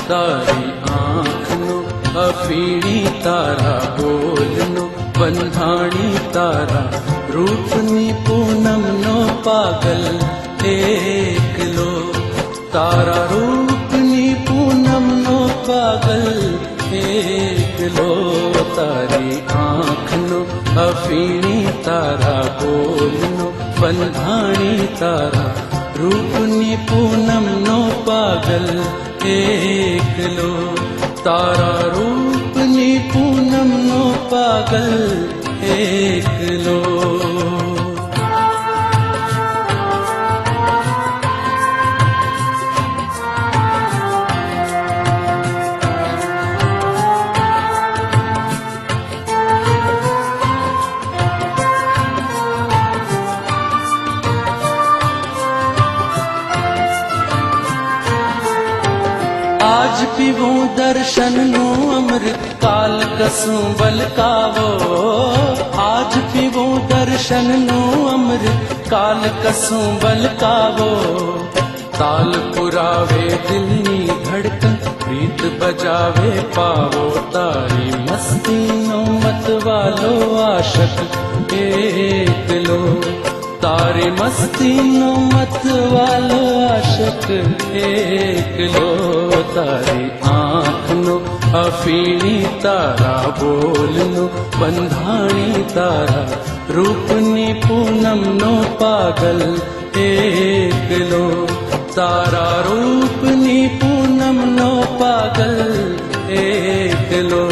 તારી આંખનો અફીણી તારા બોલનો બંધાણી તારા રૂપની પૂનમનો પાગલ એકલો તારા રૂપની પૂનમનો પાગલ એકલો તારી આંખનો અફીણી તારા બોલનો બંધાણી તારા રૂપની પૂનમનો પાગલ એકલો તારા રૂપની પૂનમનો પાગલ એકલો आज पीवूं दर्शनનું અમૃત કાલ કસું બલકાવો આજ પીવું દર્શનનું અમૃત કાલ કસું બલકાવો તાલ પુરાવે દિલની ધડકન પ્રીત બજાવે પાવો તારી મસ્તીનો મતવાલો આશક એકલો તારી મસ્તીનો મતવાલો આશક એકલો તારી આંખનો અફીણી તારા બોલનો બંધાણી તારા રૂપની પૂનમનો પાગલ એકલો તારા રૂપની પૂનમનો પાગલ એકલો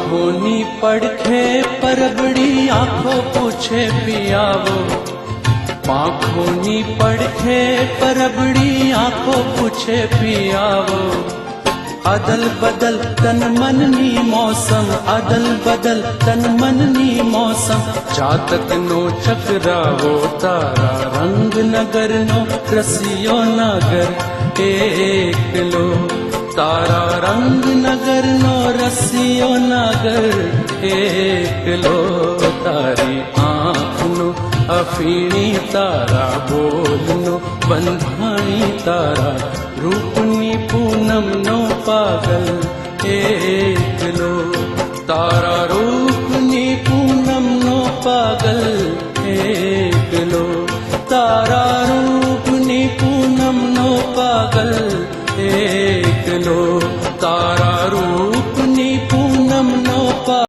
आँखों પડખે પરબડી આંખો પૂછે પિયાવો પાંખોની પડખે પરબડી આંખો પૂછે પિયાવો અદલ બદલ તન મનની મોસમ અદલ બદલ તન મનની મોસમ જાતકનો ચકરાવો તારા રંગ નગરનો રસિયો નગર એકલો તારા રંગ નગરનો રસિયો નગર એકલો તારી આંખનો અફીણી તારા બોલનો બંધાણી તારા રૂપની પૂનમનો પાગલ એકલો તારા રૂપની પૂનમનો પાગલ એકલો તારા રૂપની પૂનમનો પાગલ એકલો